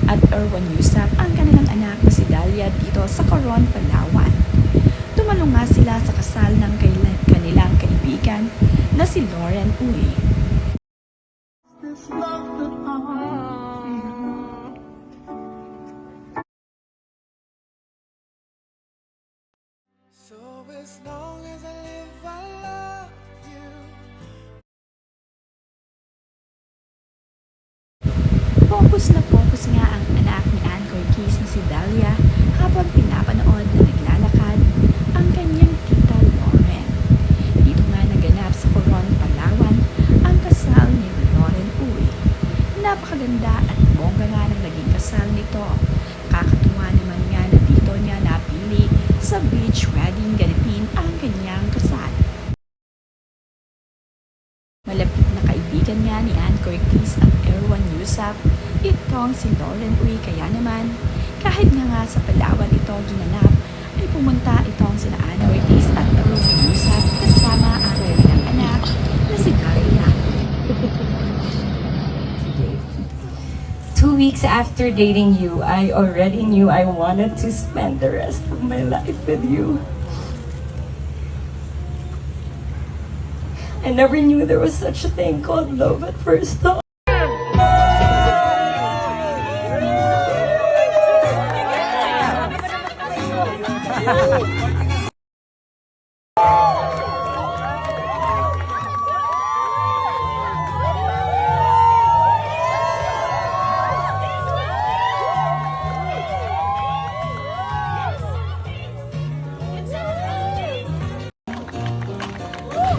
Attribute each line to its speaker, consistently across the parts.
Speaker 1: at Erwan Yusap ang kanilang anak na si Dalia dito sa Coron, Palawan. Tumalong nga sila sa kasal ng kanilang kaibigan na si Lauren Uy.
Speaker 2: So as long as I live, I love you.
Speaker 1: Focus na focus nga ang anak ni Ann Curtis na si Dalia habang pinapanood na naglalakad ang kanyang tita Lauren. Dito nga naganap sa Coron, Palawan ang kasal ni Lauren Uy. Napakaganda at bongga nga ng naging kasal nito. Kakatuwa naman nga na dito niya napili sa beach wedding ganapin ang kanyang kasal. Malapit na kaibigan nga ni Ann Curtis at Erwan Yusap itong si Lauren Uy, kaya naman kahit nga sa Palawan ito ginanap ay pumunta itong sina Ann Curtis at Erwan Yusap kasama ang kanilang anak na si Dalia.
Speaker 3: 2 weeks after dating you, I already knew I wanted to spend the rest of my life with you. I never knew there was such a thing called love at first thought.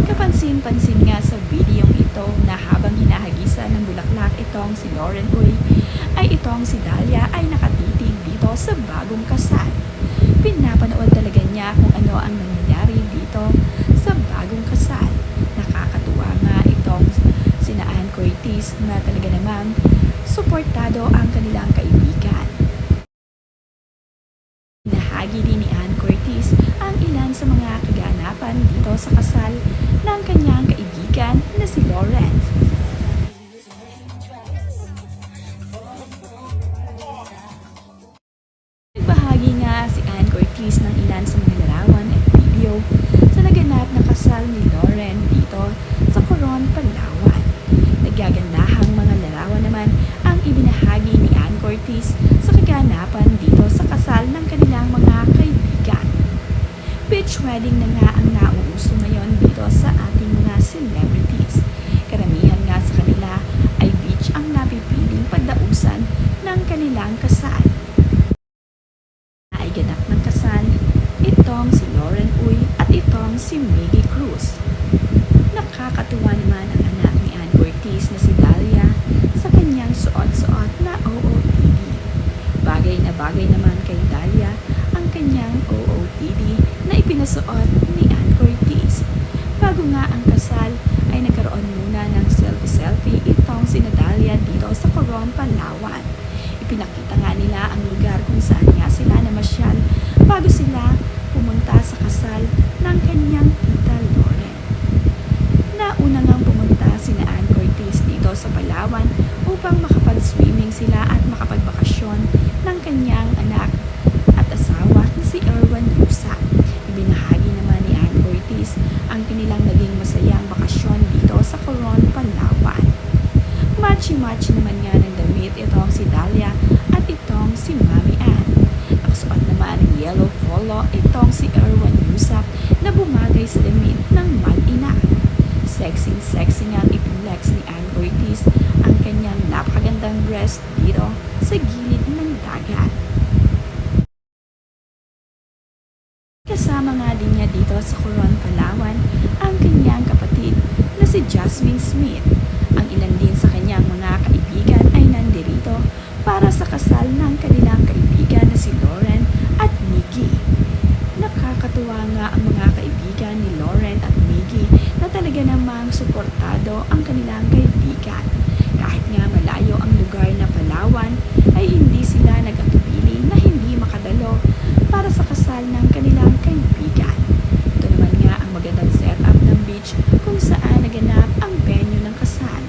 Speaker 1: Kapansin-pansin nga sa videong ito na habang hinahagisan ng bulaklak itong si Lauren Uy, ay itong si Dalia ay nakatitig dito sa bagong kasal. Pinapanood talaga niya kung ano ang nangyayari dito sa bagong kasal. Nakakatuwa nga itong sina Ann Curtis na talaga namang suportado ang kanilang kaibigan. Nahagi din ni Ann Curtis ang ilan sa mga kaganapan dito sa kasal ng kanyang kaibigan na si Lauren. Nagbahagi nga si Ann Curtis ng ilan sa mga larawan at video sa naganap na kasal ni Lauren dito sa Coron, Palawan. Nagyagandahang mga larawan naman ang ibinahagi ni Ann Curtis sa kaganapan dito sa kasal ng kanilang mga kaibigan. Beach wedding na nga ang nauuso ngayon dito sa ating mga celebrities. Karamihan nga sa kanila ay beach ang napipiling pandausan ng kanilang kasal. Ay ganap ng kasal itong si Lauren Uy at itong si Miggy Cruz. Nakakatuwa naman ang anak ni Ann Curtis na si Dalia sa kanyang suot-suot na OOTD. Bagay na bagay naman kay Dalia ang kanyang OOTD na ipinasuot ni Ann Curtis. Bago nga ang kasal ay nagkaroon muna ng selfie-selfie itong sina Dalia dito sa Coron, Palawan. Ipinakita nga nila ang lugar kung saan nga sila namasyal bago sila pumunta sa kasal ng kanyang tita Lauren. Nauna ngang pumunta sina Ann Curtis dito sa Palawan upang makapag-swimming sila at makapagbakasyon ng kanyang anak at asawa na si Erwan Yusap. Ibinahagi naman ni Ann Curtis ang kanilang naging masayang bakasyon dito sa Coron, Palawan. Matchy-matchy naman nga ng damit itong si Dalia at itong si Mami Ann. Nakasuot naman ng yellow polo itong si Erwan Yusap na bumagay sa damit ng mag-ina. Sexy nga ipinlex ni Ann Curtis ang kanyang napakagandang dress dito sa gilid ng dagat. Kasama nga din niya dito sa Coron, Palawan ang kanyang kapatid na si Jasmine Smith. Ang ilan din sa kanyang mga kaibigan ay nandirito para sa kasal ng kanilang kaibigan na si Lauren at Miggy. Nakakatuwa nga ang mga kaibigan ni Lauren at Miggy na talaga namang suportado ang kanilang kaibigan. Kahit nga malayo ang lugar na Palawan, ay hindi sila nag-atubili na hindi makadalo para sa kasal ng kanilang kaibigan. Ito naman nga ang magandang setup ng beach kung saan naganap ang venue ng kasal.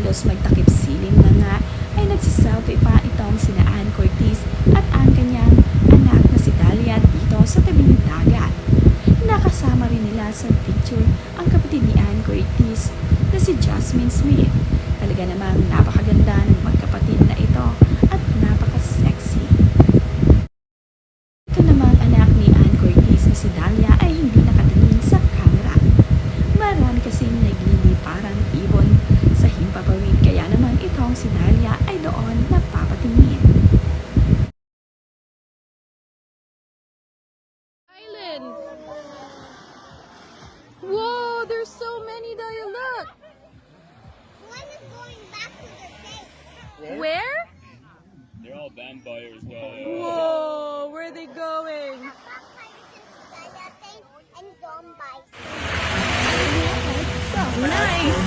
Speaker 1: halos magtakip silim na nga ay nagsiselfie pa itong sina Ann Curtis at ang kanyang anak na si Dahlia dito sa tabing dagat. Nakasama rin nila sa picture ang kapatid ni Ann Curtis na si Jasmine Smith. Talaga namang napakaganda ng magkapatid na ito at napaka-sexy. Ito namang anak ni Ann Curtis na si Dahlia ay hindi nakatingin sa camera. Marami kasing nagliliparang ibon sa himpapawid kaya naman itong si Dahlia ay doon napapatingin.
Speaker 4: Islands. Whoa, there's so many, Dahlia, look.
Speaker 5: One is going back to their base.
Speaker 4: Where?
Speaker 6: They're all vampires, guys.
Speaker 4: Whoa, where are they going?
Speaker 5: Vampires and zombies.
Speaker 4: Nice.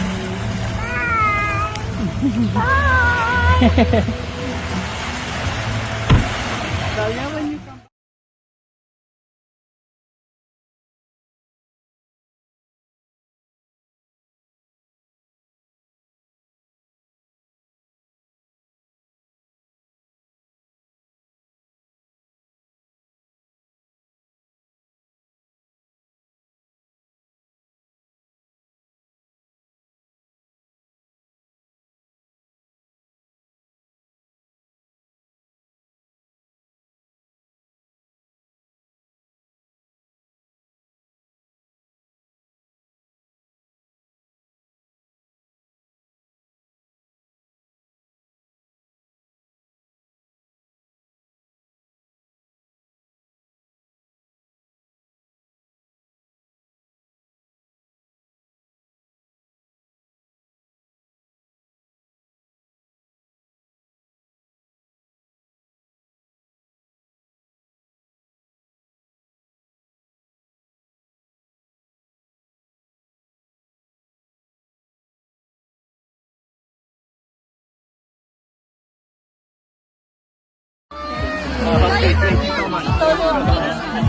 Speaker 6: Thank you so much.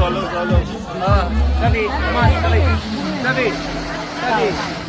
Speaker 6: Follow. David, come on, David. David.